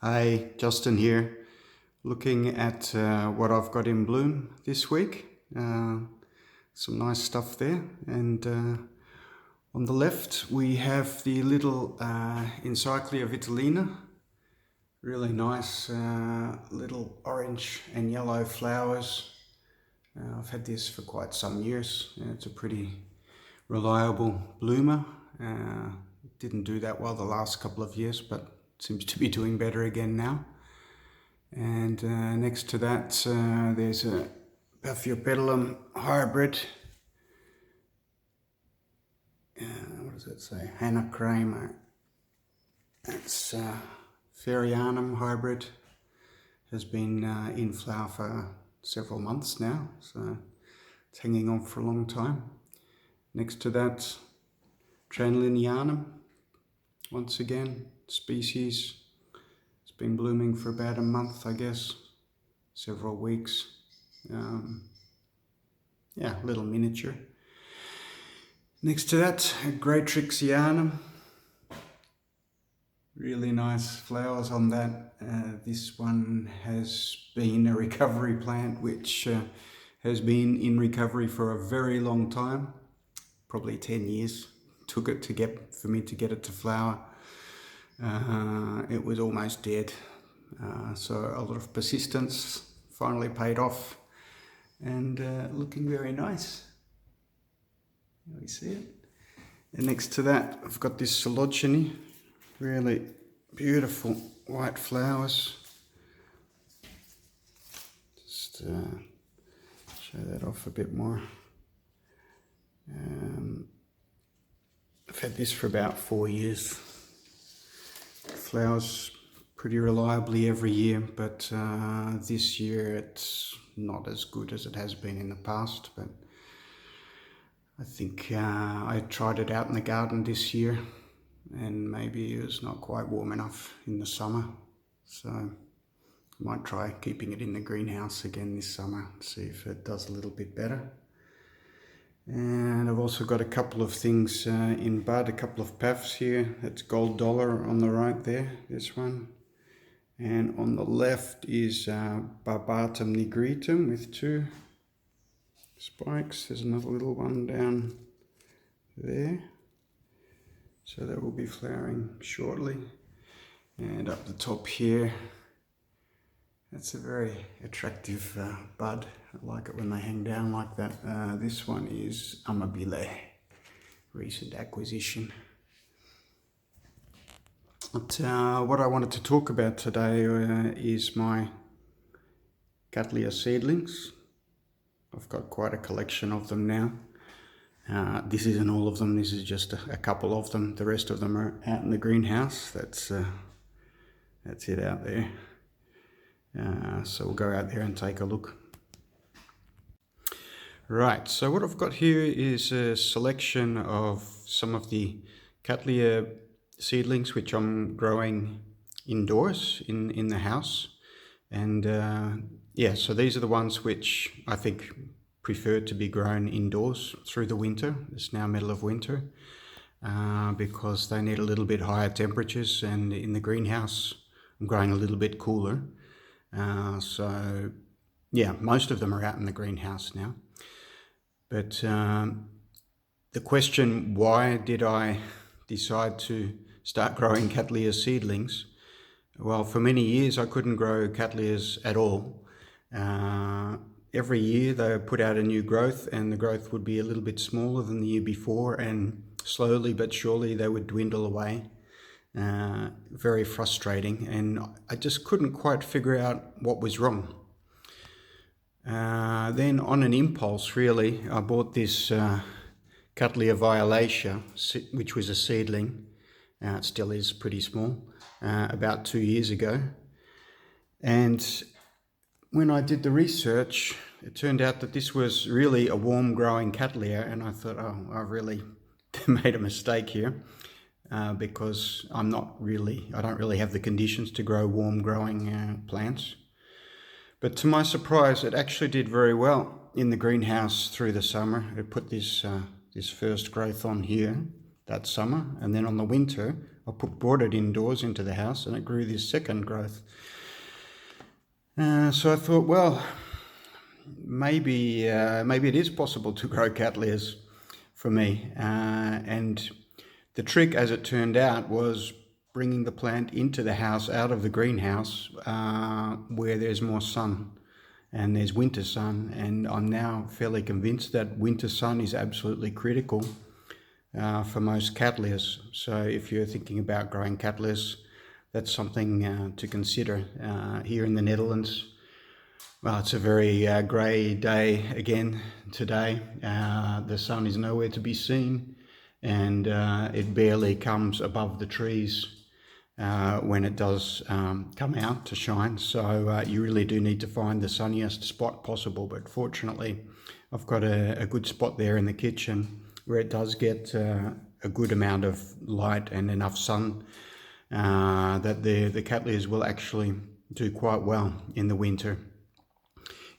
Hi, Justin here, looking at what I've got in bloom this week. Some nice stuff there, and on the left we have the little Encyclia Vitellina. Really nice little orange and yellow flowers. I've had this for quite some years. It's a pretty reliable bloomer. Didn't do that well the last couple of years, but seems to be doing better again now. And next to that there's a Bifoliates hybrid. What does it say? Hannah Kramer. It's Ferianum hybrid. Has been in flower for several months now, so it's hanging on for a long time. Next to that, Ludomaniana, once again, species. It's been blooming for about a month, I guess, several weeks. Yeah, little miniature. Next to that, Cascaliana. Really nice flowers on that. This one has been a recovery plant which has been in recovery for a very long time, probably 10 years. Took it for me to get it to flower. It was almost dead, so a lot of persistence finally paid off, and looking very nice. You see it? And next to that, I've got this Sologeny. Really beautiful white flowers. Just show that off a bit more. I've had this for about 4 years. Flowers pretty reliably every year, but this year it's not as good as it has been in the past. But I think I tried it out in the garden this year, and maybe it was not quite warm enough in the summer, so I might try keeping it in the greenhouse again this summer, see if it does a little bit better. And I've also got a couple of things in bud, a couple of paths here. That's Gold Dollar on the right there, this one. And on the left is Barbatum nigritum with 2 spikes. There's another little one down there. So that will be flowering shortly. And up the top here, that's a very attractive bud. I like it when they hang down like that. This one is Amabile, recent acquisition. But what I wanted to talk about today is my Cattleya seedlings. I've got quite a collection of them now. This isn't all of them, this is just a couple of them. The rest of them are out in the greenhouse. That's it out there. So we'll go out there and take a look. Right, so what I've got here is a selection of some of the Cattleya seedlings which I'm growing indoors in the house. And yeah, so these are the ones which I think prefer to be grown indoors through the winter. It's now middle of winter, because they need a little bit higher temperatures, and in the greenhouse I'm growing a little bit cooler. So yeah, most of them are out in the greenhouse now. But the question, why did I decide to start growing Cattleya seedlings? Well, for many years I couldn't grow Cattleyas at all. Every year they put out a new growth, and the growth would be a little bit smaller than the year before, and slowly but surely they would dwindle away. Very frustrating, and I just couldn't quite figure out what was wrong. Then on an impulse, really, I bought this Cattleya violacea, which was a seedling. It still is pretty small, about 2 years ago. And when I did the research, it turned out that this was really a warm growing Cattleya, and I thought, oh, I've really made a mistake here. Because I don't really have the conditions to grow warm growing plants. But to my surprise, it actually did very well in the greenhouse through the summer. It put this first growth on here that summer, and then on the winter I brought it indoors into the house, and it grew this second growth. So I thought, well, maybe it is possible to grow Cattleyas for me, and the trick, as it turned out, was bringing the plant into the house, out of the greenhouse, where there's more sun and there's winter sun. And I'm now fairly convinced that winter sun is absolutely critical for most Cattleyas. So if you're thinking about growing Cattleyas, that's something to consider. Here in the Netherlands, well, it's a very grey day again today. The sun is nowhere to be seen, and it barely comes above the trees when it does come out to shine. So you really do need to find the sunniest spot possible. But fortunately, I've got a good spot there in the kitchen where it does get a good amount of light and enough sun that the Cattleyas will actually do quite well in the winter.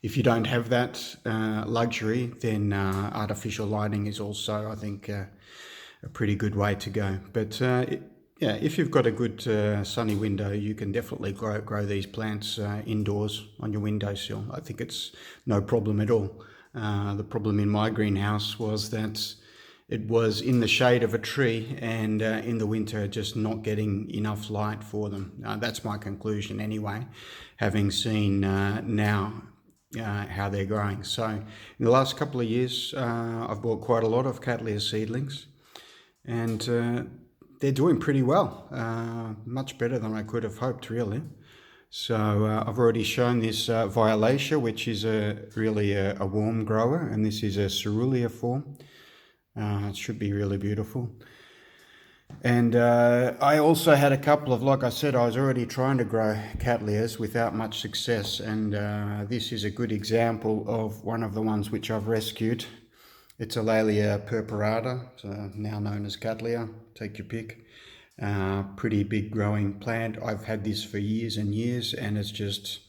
If you don't have that luxury, then artificial lighting is also, I think, a pretty good way to go. But yeah, if you've got a good sunny window, you can definitely grow these plants indoors on your windowsill. I think it's no problem at all. The problem in my greenhouse was that it was in the shade of a tree, and in the winter just not getting enough light for them. That's my conclusion anyway, having seen now how they're growing. So in the last couple of years, I've bought quite a lot of Cattleya seedlings, and they're doing pretty well, much better than I could have hoped, really. So I've already shown this Violacia, which is really a warm grower, and this is a Cerulean form. It should be really beautiful. And I also had a couple of, like I said, I was already trying to grow Cattleyas without much success, and this is a good example of one of the ones which I've rescued. It's Allelia Purpurada, now known as Cattleya, take your pick. Pretty big growing plant. I've had this for years and years, and it's just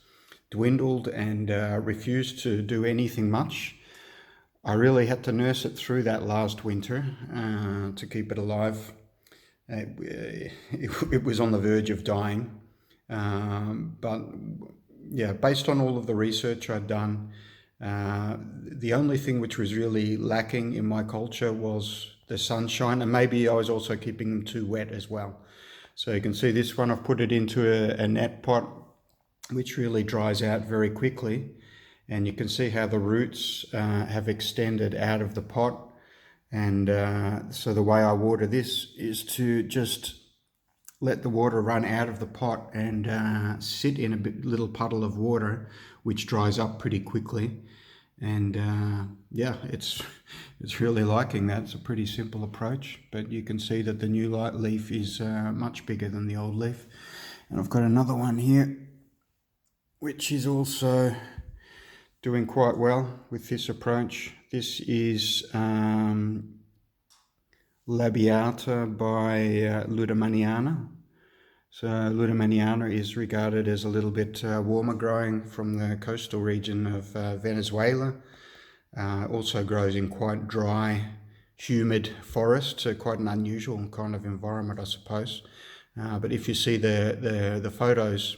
dwindled and refused to do anything much. I really had to nurse it through that last winter to keep it alive. It was on the verge of dying, but yeah, based on all of the research I'd done, the only thing which was really lacking in my culture was the sunshine, and maybe I was also keeping them too wet as well. So you can see this one, I've put it into a net pot, which really dries out very quickly, and you can see how the roots have extended out of the pot. And so the way I water this is to just let the water run out of the pot and sit in a little puddle of water, which dries up pretty quickly. And yeah, it's really liking that. It's a pretty simple approach, but you can see that the new light leaf is much bigger than the old leaf. And I've got another one here, which is also doing quite well with this approach. This is Labiata by Ludomaniana. So Ludomaniana is regarded as a little bit warmer growing from the coastal region of Venezuela. Also grows in quite dry, humid forest, so quite an unusual kind of environment, I suppose. But if you see the photos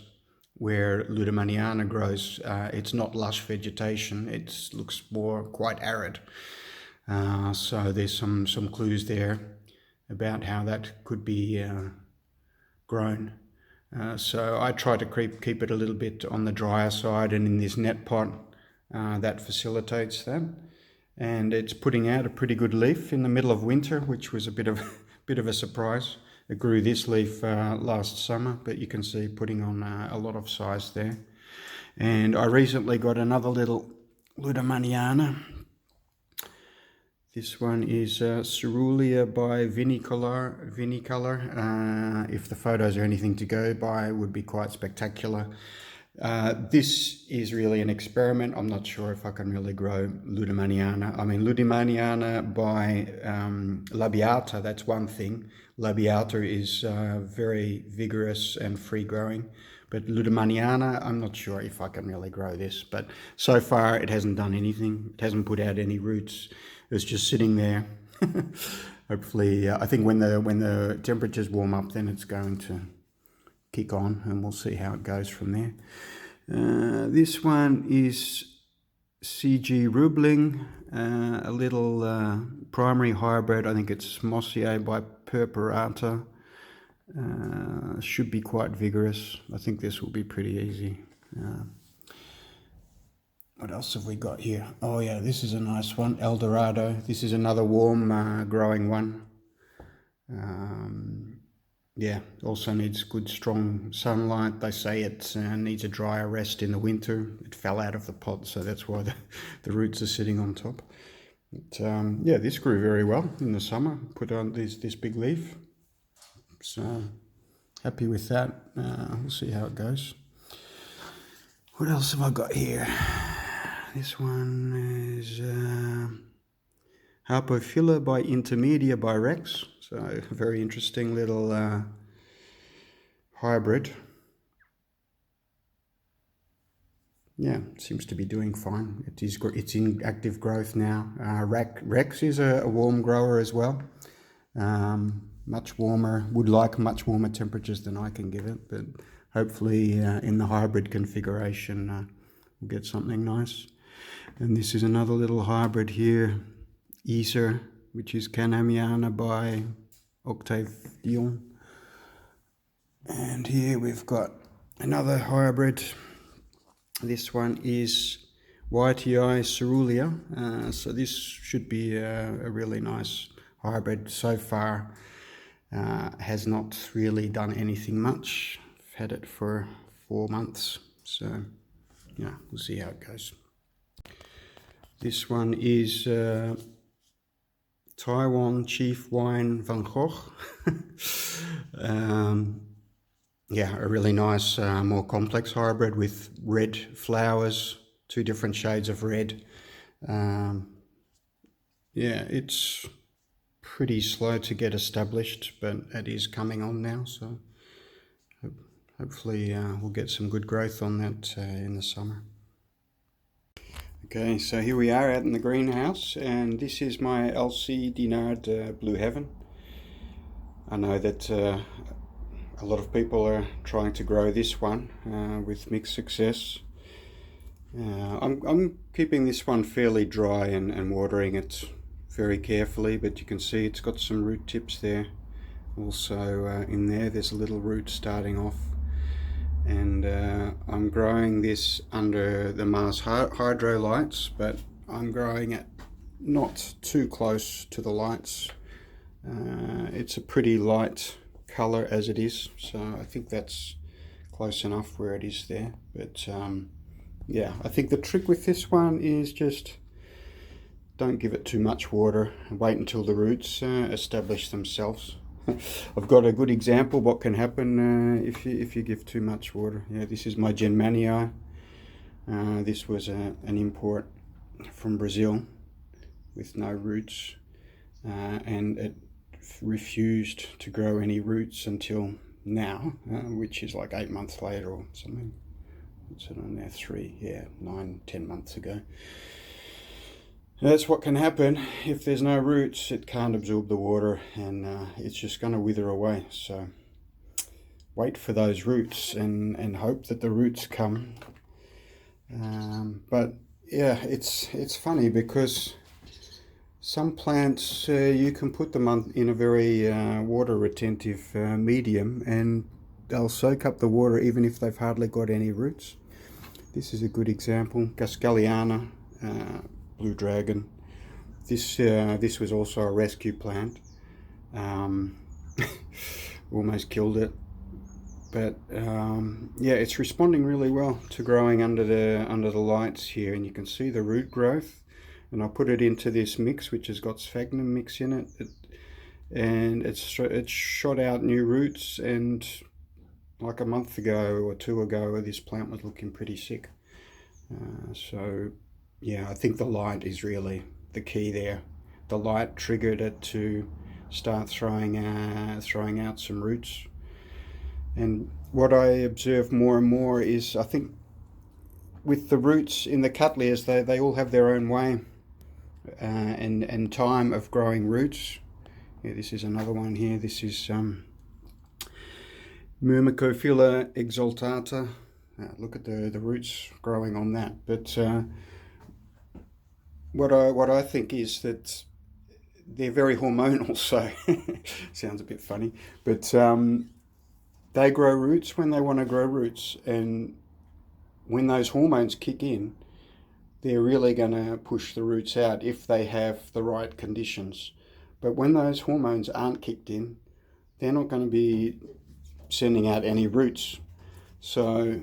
where Ludomaniana grows, it's not lush vegetation. It looks more quite arid. So there's some clues there about how that could be grown. So I try to keep it a little bit on the drier side, and in this net pot that facilitates that. And it's putting out a pretty good leaf in the middle of winter, which was a bit of a surprise. It grew this leaf last summer, but you can see putting on a lot of size there. And I recently got another little Ludomaniana. This one is Cerulean by Vinicolor. If the photos are anything to go by, it would be quite spectacular. This is really an experiment. I'm not sure if I can really grow Ludomaniana. I mean, Ludomaniana by Labiata, that's one thing. Labiata is very vigorous and free growing. But Ludomaniana, I'm not sure if I can really grow this. But so far, it hasn't done anything. It hasn't put out any roots. It's just sitting there. hopefully, I think when the temperatures warm up, then it's going to kick on, and we'll see how it goes from there. This one is CG Rubling, a little primary hybrid. I think it's Mossier by Purpurada. Should be quite vigorous. I think this will be pretty easy. What else have we got here? Oh yeah, this is a nice one, Dorado. This is another warm growing one. Yeah, also needs good strong sunlight. They say it needs a drier rest in the winter. It fell out of the pot, so that's why the roots are sitting on top. But, yeah, this grew very well in the summer. Put on this big leaf. So happy with that. We'll see how it goes. What else have I got here? This one is Bifoliates by Intermedia by Rex. So a very interesting little hybrid. Yeah, seems to be doing fine. It's in active growth now. Rex is a warm grower as well. Much warmer, would like much warmer temperatures than I can give it, but hopefully in the hybrid configuration we'll get something nice. And this is another little hybrid here, Easer, which is Canamiana by Octave Dion. And here we've got another hybrid. This one is YTI Cerulean. So this should be a really nice hybrid so far. Has not really done anything much. I've had it for 4 months, so yeah, we'll see how it goes. This one is Taiwan Chief Wine Van Gogh. Yeah, a really nice, more complex hybrid with red flowers, 2 different shades of red. Yeah, it's pretty slow to get established, but it is coming on now, so hopefully we'll get some good growth on that in the summer. Okay, so here we are out in the greenhouse, and this is my LC Dinard Blue Heaven. I know that a lot of people are trying to grow this one with mixed success. I'm keeping this one fairly dry and watering it very carefully, but you can see it's got some root tips there. Also in there's a little root starting off, and I'm growing this under the Mars Hydro lights, but I'm growing it not too close to the lights. It's a pretty light color as it is, so I think that's close enough where it is there. But yeah, I think the trick with this one is just don't give it too much water and wait until the roots establish themselves. I've got a good example what can happen if you give too much water. Yeah, this is my Germania. This was an import from Brazil with no roots, and it refused to grow any roots until now, which is like 8 months later or something. What's it on there? 9-10 months ago. That's what can happen if there's no roots. It can't absorb the water, and it's just going to wither away. So wait for those roots and hope that the roots come. But yeah, it's funny because some plants you can put them in a very water retentive medium, and they'll soak up the water even if they've hardly got any roots. This is a good example. Cascaliana, Blue Dragon. This was also a rescue plant. Almost killed it, but yeah, it's responding really well to growing under the lights here, and you can see the root growth. And I put it into this mix which has got sphagnum mix in it, and it's shot out new roots. And like a month ago or 2 ago, this plant was looking pretty sick. So yeah, I think the light is really the key there. The light triggered it to start throwing out some roots. And what I observe more and more is, I think with the roots in the Cattleyas, they all have their own way and time of growing roots. Yeah, this is another one here. This is Myrmecophila exaltata. Look at the roots growing on that. But what I think is that they're very hormonal, so sounds a bit funny, but they grow roots when they want to grow roots, and when those hormones kick in, they're really going to push the roots out if they have the right conditions. But when those hormones aren't kicked in, they're not going to be sending out any roots. So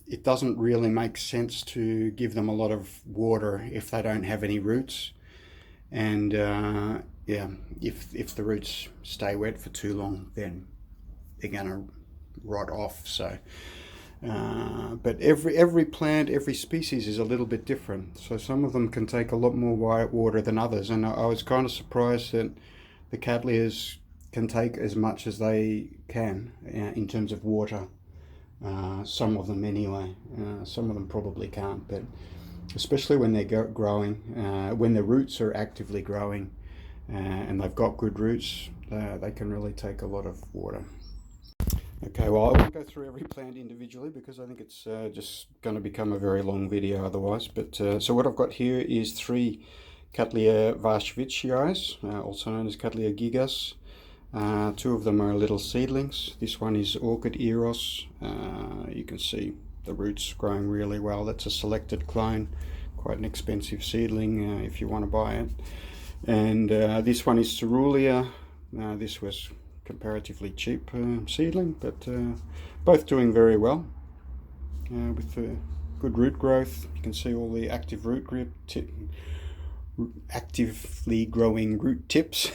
it doesn't really make sense to give them a lot of water if they don't have any roots. And yeah, if the roots stay wet for too long, then they're going to rot off. So but every plant, every species is a little bit different. So some of them can take a lot more water than others, and I was kind of surprised that the Cattleyas can take as much as they can in terms of water. Some of them anyway. Some of them probably can't, but especially when they're growing, when the roots are actively growing and they've got good roots, they can really take a lot of water. Okay, well, I won't go through every plant individually because I think it's just going to become a very long video otherwise. But so what I've got here is 3 Cattleya varsvichii, also known as Cattleya gigas. 2 of them are little seedlings. This one is Orchid Eros. You can see the roots growing really well. That's a selected clone, quite an expensive seedling if you want to buy it. And this one is Cerulean. This was comparatively cheap seedling, but both doing very well with good root growth. You can see all the active root grip, actively growing root tips.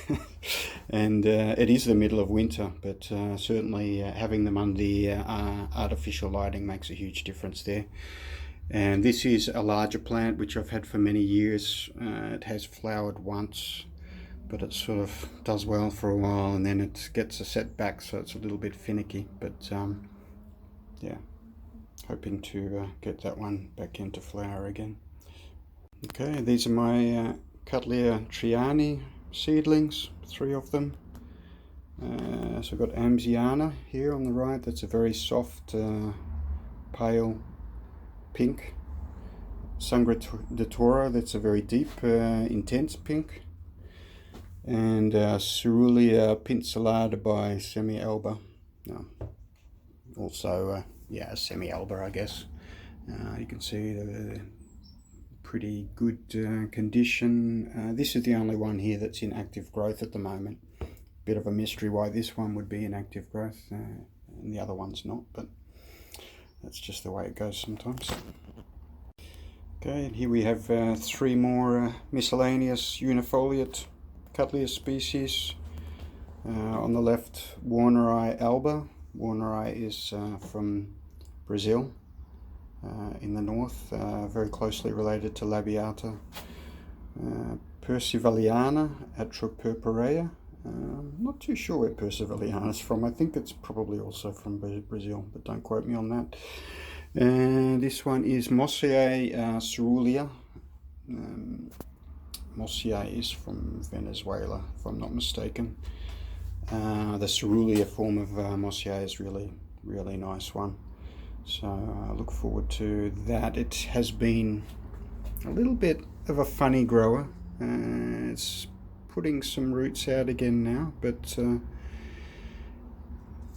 And it is the middle of winter, but certainly having them under the artificial lighting makes a huge difference there. And this is a larger plant which I've had for many years. It has flowered once, but it sort of does well for a while and then it gets a setback, so it's a little bit finicky. But yeah, hoping to get that one back into flower again. Okay, these are my Cattleya triani seedlings, 3 of them. So I've got Amziana here on the right. That's a very soft, pale pink. Sangradatura, that's a very deep, intense pink. And Cerulean pincelada by Semi-Alba. Also, yeah, Semi-Alba, I guess. You can see the pretty good condition. This is the only one here that's in active growth at the moment. Bit of a mystery why this one would be in active growth and the other one's not, but that's just the way it goes sometimes. Okay, and here we have 3 more miscellaneous unifoliate Cattleya species. On the left, Warneri alba. Warneri is from Brazil. In the north, very closely related to Labiata. Persivaliana Purpurada. Not too sure where Persivaliana is from. I think it's probably also from Brazil, but don't quote me on that. And this one is Mossiae Cerulean. Mossiae is from Venezuela, if I'm not mistaken. The Cerulean form of Mossiae is really nice one. So I look forward to that. It has been a little bit of a funny grower. It's putting some roots out again now, but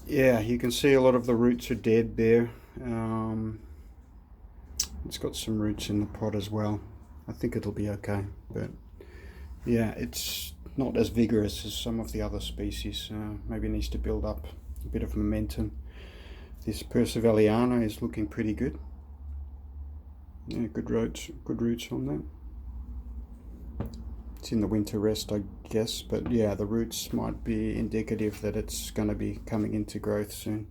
yeah, you can see a lot of the roots are dead there. It's got some roots in the pot as well. I think it'll be okay, but yeah, it's not as vigorous as some of the other species. Maybe it needs to build up a bit of momentum. This Persivaliana is looking pretty good. Yeah, good roots on that. It's in the winter rest, I guess, but yeah, the roots might be indicative that it's going to be coming into growth soon.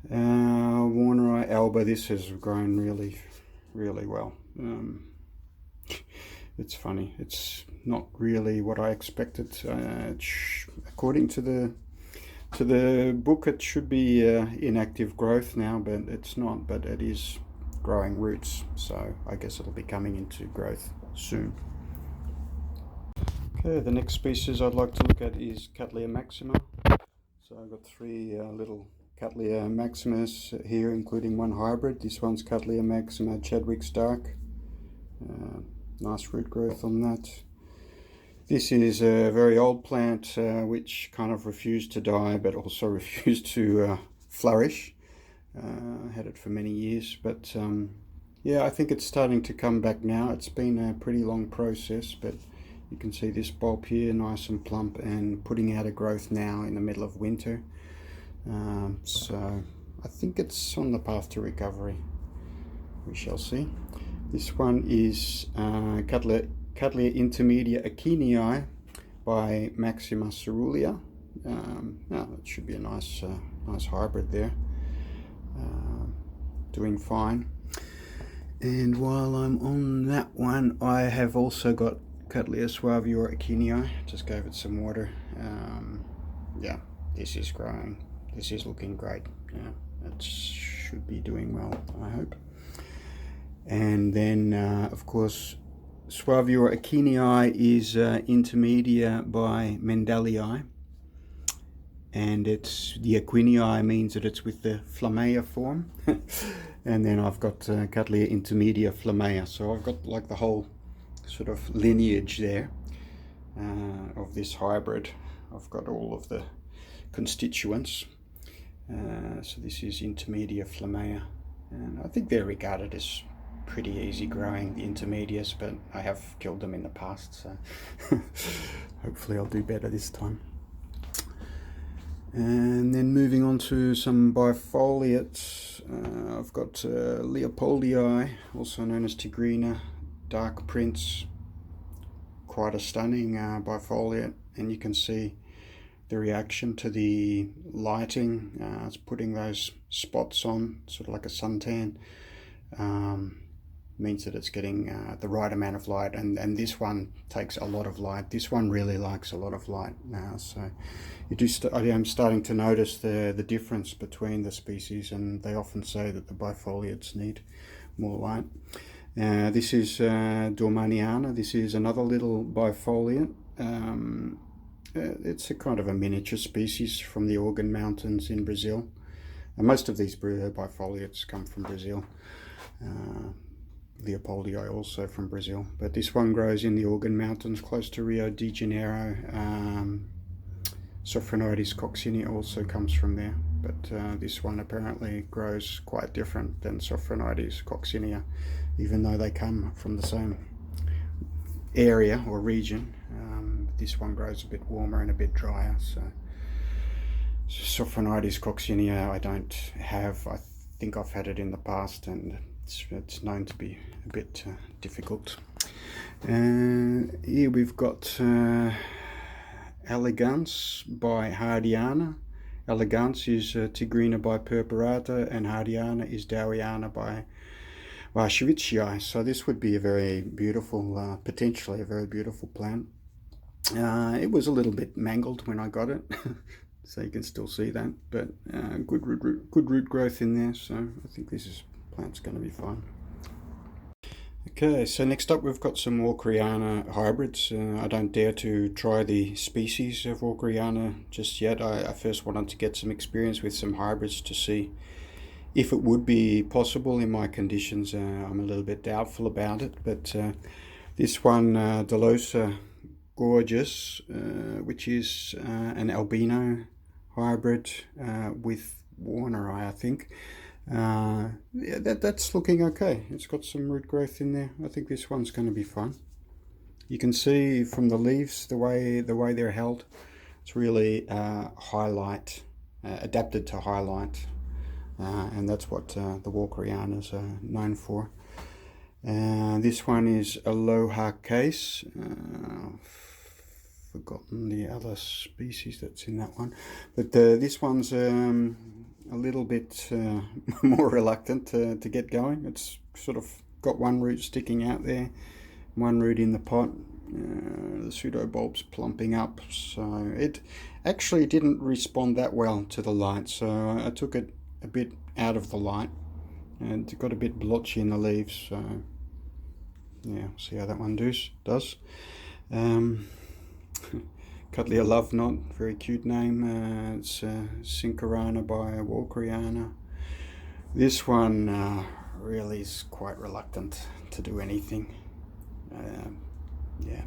Warneri alba, this has grown really well. It's funny, it's not really what I expected. According to the book, it should be in active growth now, but it's not. But it is growing roots, so I guess it'll be coming into growth soon. Okay, the next species I'd like to look at is Catalina Maxima. So I've got three little Catalina Maximas here, including one hybrid. This one's Catalina Maxima Chadwick's Dark. Nice root growth on that. This is a very old plant which kind of refused to die, but also refused to flourish. Had it for many years, but yeah, I think it's starting to come back now. It's been a pretty long process, but you can see this bulb here, nice and plump and putting out a growth now in the middle of winter. So I think it's on the path to recovery. We shall see. This one is Cattleya Intermedia Akinii by Maxima Cerulean. That should be a nice hybrid there. Doing fine. And while I'm on that one, I have also got Cattleya Suavia Akinii. Just gave it some water. Yeah, this is growing. This is looking great. Yeah, it should be doing well, I hope. And then, of course, Suavia Akinii is Intermedia by Mendelii. And it's the Akinii means that it's with the Flammea form. And then I've got Cattleya Intermedia Flammea. So I've got like the whole sort of lineage there of this hybrid. I've got all of the constituents. So this is Intermedia Flammea. And I think they're regarded as pretty easy growing, the intermediates, but I have killed them in the past, so hopefully I'll do better this time. And then moving on to some bifoliates, I've got Leopoldii, also known as Tigrina, Dark Prince, quite a stunning bifoliate, and you can see the reaction to the lighting. It's putting those spots on, sort of like a suntan. Means that it's getting the right amount of light, and this one takes a lot of light. This one really likes a lot of light now, so I'm starting to notice the difference between the species, and they often say that the bifoliates need more light. This is Dormaniana. This is another little bifoliate. It's a kind of a miniature species from the Organ Mountains in Brazil, and most of these bifoliates come from Brazil. Leopoldii also from Brazil, but this one grows in the Organ Mountains close to Rio de Janeiro. Sophronides coccinea also comes from there, but this one apparently grows quite different than Sophronides coccinea, even though they come from the same area or region. This one grows a bit warmer and a bit drier, so Sophronides coccinea I don't have. I think I've had it in the past, and it's known to be a bit difficult. Here we've got Elegance by Hardiana. Elegance is Tigrina by Purpurada, and Hardiana is Dowiana by Varshavicii. So this would be a very beautiful, potentially a very beautiful plant. It was a little bit mangled when I got it, so you can still see that, but good root growth in there, so I think this plant's going to be fine. Okay, so next up we've got some Walkeriana hybrids. I don't dare to try the species of Walkeriana just yet. I first wanted to get some experience with some hybrids to see if it would be possible in my conditions. I'm a little bit doubtful about it, but this one, Delosa Gorgeous, which is an albino hybrid with Warner eye, I think. Yeah, that's looking okay. It's got some root growth in there. I think this one's going to be fun. You can see from the leaves the way they're held. It's really highlight, adapted to highlight, and that's what the Walkerianas are known for. This one is Aloha Case. Forgotten the other species that's in that one, but this one's a little bit more reluctant to get going. It's sort of got one root sticking out there, one root in the pot, the pseudobulbs plumping up, so it actually didn't respond that well to the light, so I took it a bit out of the light, and it got a bit blotchy in the leaves, so yeah, see how that one does. Cattleya Love Knot, very cute name. It's Sincarana by Walkeriana. This one really is quite reluctant to do anything. Yeah,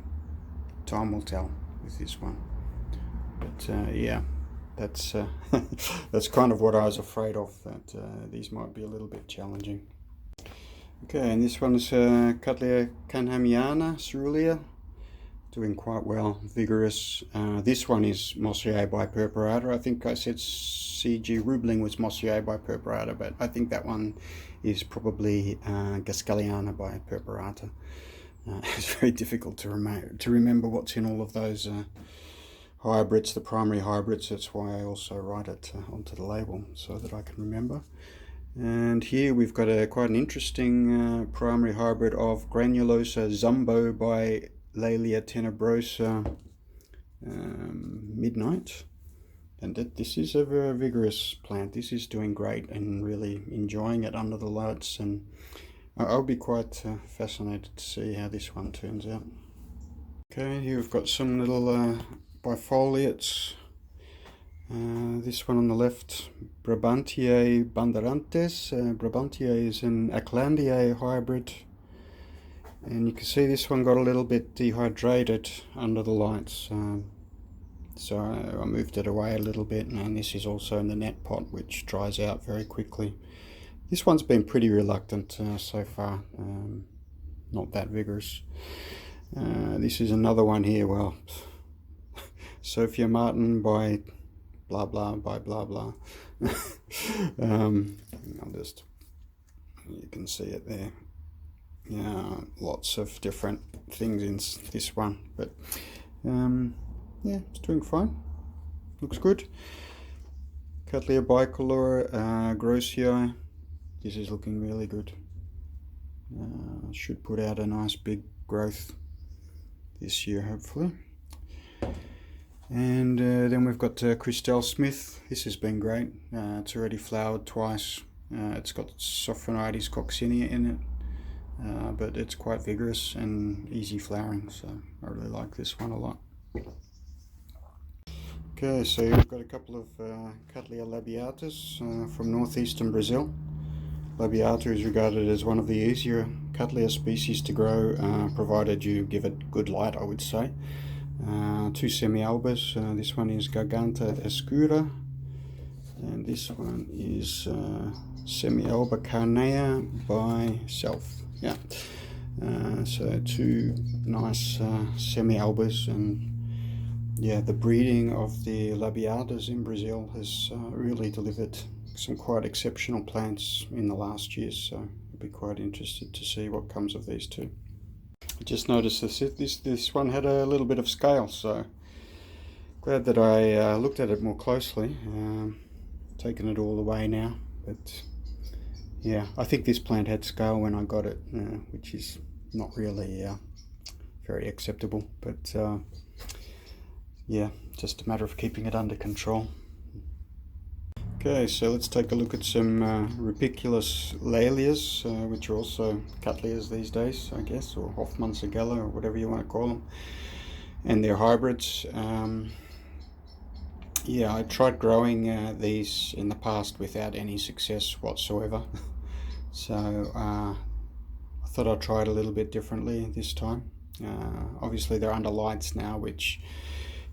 time will tell with this one. But yeah, that's that's kind of what I was afraid of, that these might be a little bit challenging. Okay, and this one is Cattleya cerulean, doing quite well, vigorous. This one is Mossier by Purpurada. I think I said CG Rubling was Mossier by Purpurada, but I think that one is probably Cascaliana by Purpurada. It's very difficult to remember what's in all of those hybrids, the primary hybrids. That's why I also write it onto the label so that I can remember. And here we've got quite an interesting primary hybrid of Granulosa Zumbo by Lalia tenebrosa Midnight. And this is a very vigorous plant. This is doing great and really enjoying it under the lights, and I'll be quite fascinated to see how this one turns out. Okay, here we've got some little Bifoliates. This one on the left, Brabantiae banderantes. Brabantiae is an Acklandiae hybrid. And you can see this one got a little bit dehydrated under the lights. So I moved it away a little bit, and this is also in the net pot, which dries out very quickly. This one's been pretty reluctant so far, not that vigorous. This is another one here, well, Sophia Martin by blah blah by blah blah. I'll just, you can see it there. Yeah, lots of different things in this one, but yeah, it's doing fine. Looks good. Cattleya bicolor Grossii. This is looking really good. Should put out a nice big growth this year, hopefully. And then we've got Christelle Smith. This has been great. It's already flowered twice. It's got Sophronites coccinea in it, but it's quite vigorous and easy flowering, so I really like this one a lot. Okay, so we've got a couple of Cattleya labiatas from northeastern Brazil. Labiata is regarded as one of the easier Cattleya species to grow, provided you give it good light, I would say. Two semi-albas. This one is Garganta Escura, and this one is semi-alba Carnea by Self. Yeah, so two nice semi-albas, and yeah, the breeding of the labiatas in Brazil has really delivered some quite exceptional plants in the last years, so I'll be quite interested to see what comes of these two. I just noticed this one had a little bit of scale, so glad that I looked at it more closely. Taken it all away now, but yeah, I think this plant had scale when I got it, which is not really very acceptable, but yeah, just a matter of keeping it under control. Okay, so let's take a look at some Rupiculus Lalias, which are also Cattleyas these days, I guess, or Hoffmannsegella, or whatever you want to call them, and they're hybrids. Yeah, I tried growing these in the past without any success whatsoever, so I thought I'd try it a little bit differently this time. Obviously they're under lights now, which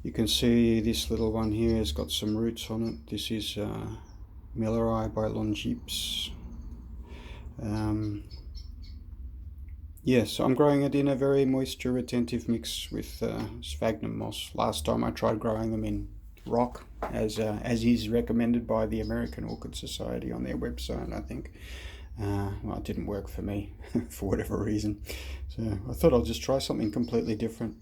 you can see this little one here has got some roots on it. This is Milleri by Longips. Yeah, so I'm growing it in a very moisture retentive mix with sphagnum moss. Last time I tried growing them in rock, as is recommended by the American Orchid Society on their website, I think. Well, it didn't work for me for whatever reason. So I thought I'll just try something completely different.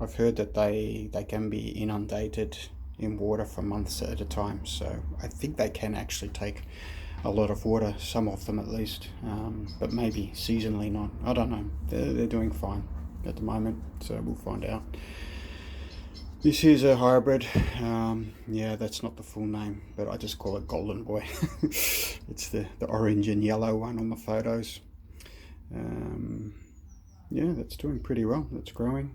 I've heard that they can be inundated in water for months at a time, so I think they can actually take a lot of water, some of them at least, but maybe seasonally not. I don't know. They're doing fine at the moment, so we'll find out. This is a hybrid. Yeah, that's not the full name, but I just call it Golden Boy. It's the orange and yellow one on the photos. Yeah, that's doing pretty well. That's growing.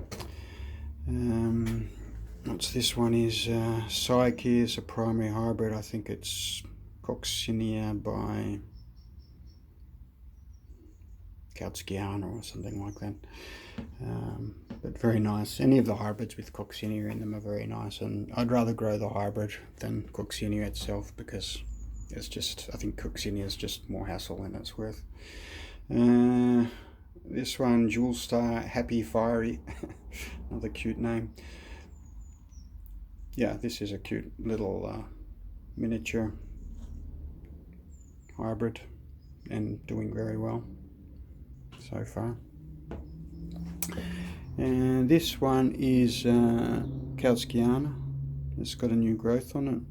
What's this one is? Psyche is a primary hybrid. I think it's Coccinia by Cascaliana or something like that. But very nice. Any of the hybrids with Coccinia in them are very nice, and I'd rather grow the hybrid than Coccinia itself, because it's just, I think Coccinia is just more hassle than it's worth. This one, Jewelstar, Happy Fiery, another cute name. Yeah, this is a cute little miniature hybrid and doing very well so far. And this one is Cascaliana. It's got a new growth on it.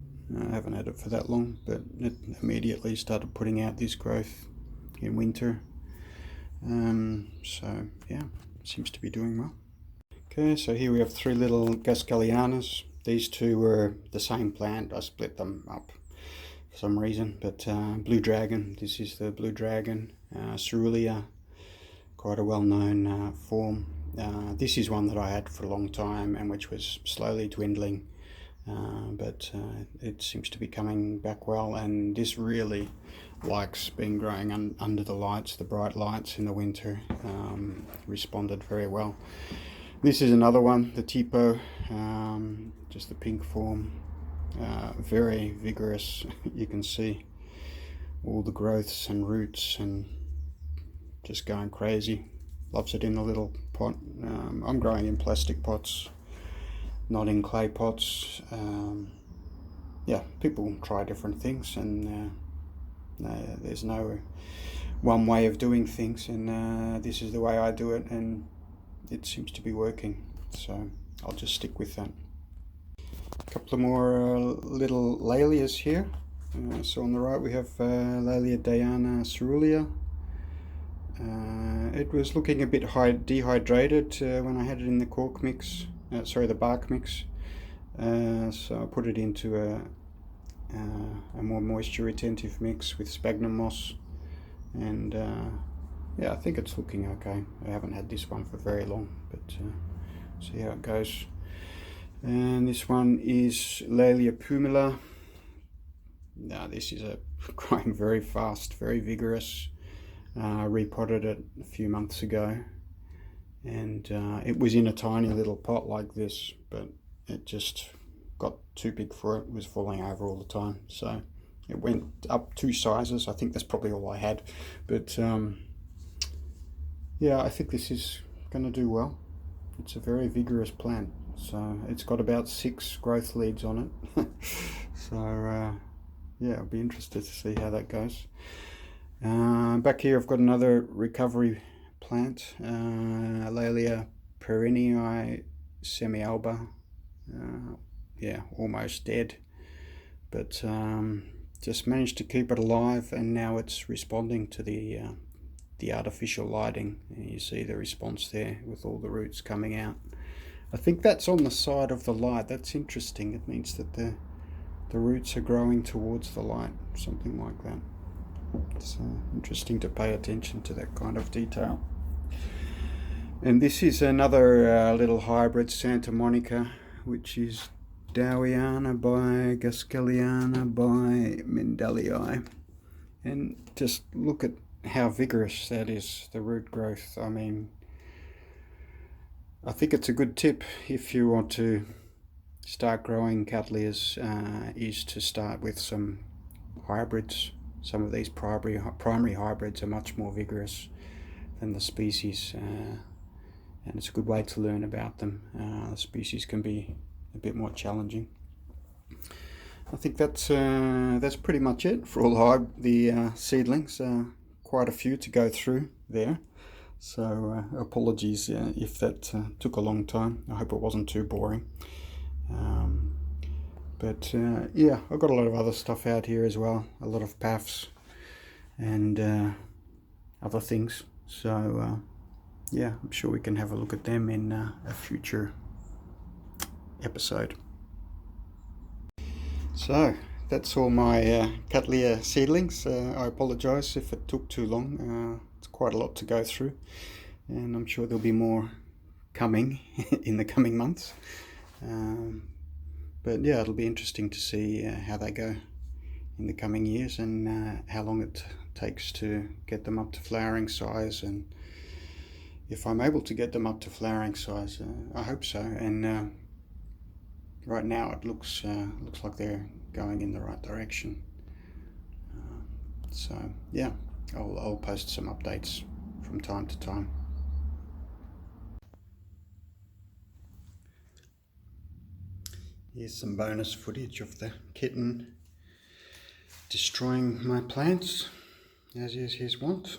I haven't had it for that long, but it immediately started putting out this growth in winter. So yeah, it seems to be doing well. Okay, so here we have 3 little Cascalianas. These 2 were the same plant. I split them up for some reason, but Blue Dragon, this is the Blue Dragon. Cerulean, quite a well-known form. This is one that I had for a long time and which was slowly dwindling, but it seems to be coming back well, and this really likes being growing under the lights, the bright lights in the winter. Responded very well. This is another one, the Tipo, just the pink form, very vigorous. You can see all the growths and roots and just going crazy. Loves it in the little pot. I'm growing in plastic pots, not in clay pots. Yeah, people try different things, and there's no one way of doing things, and this is the way I do it, and it seems to be working, so I'll just stick with that. A couple of more little Lalias here. So on the right we have Lalia Cerulean. It was looking a bit dehydrated when I had it in the cork mix, the bark mix. So I put it into a more moisture retentive mix with sphagnum moss, and yeah, I think it's looking okay. I haven't had this one for very long, but see how it goes. And this one is Lalia Pumila. Now this is growing very fast, very vigorous. Repotted it a few months ago, and it was in a tiny little pot like this, but it just got too big for it. It was falling over all the time, so it went up 2 sizes. I think that's probably all I had, but yeah, I think this is going to do well. It's a very vigorous plant, so it's got about 6 growth leads on it. So yeah, I'll be interested to see how that goes. Back here I've got another recovery plant, Lalia Purpurada semi-alba. Yeah, almost dead, but just managed to keep it alive, and now it's responding to the artificial lighting. And you see the response there with all the roots coming out. I think that's on the side of the light. That's interesting. It means that the roots are growing towards the light, something like that. It's interesting to pay attention to that kind of detail. And this is another little hybrid, Santa Monica, which is Dowiana by Cascaliana by Mendelii. And just look at how vigorous that is, the root growth. I mean, I think it's a good tip if you want to start growing Cattleyas, is to start with some hybrids. Some of these primary hybrids are much more vigorous than the species, and it's a good way to learn about them. The species can be a bit more challenging. I think that's pretty much it for all the seedlings. Quite a few to go through there, so apologies if that took a long time. I hope it wasn't too boring. But yeah, I've got a lot of other stuff out here as well, a lot of paths and other things, so yeah, I'm sure we can have a look at them in a future episode. So that's all my Cattleya seedlings. I apologise if it took too long. It's quite a lot to go through, and I'm sure there'll be more coming in the coming months. But yeah, it'll be interesting to see how they go in the coming years, and how long it takes to get them up to flowering size, and if I'm able to get them up to flowering size. I hope so. And right now it looks like they're going in the right direction. So yeah, I'll post some updates from time to time. Here's some bonus footage of the kitten destroying my plants, as is his wont.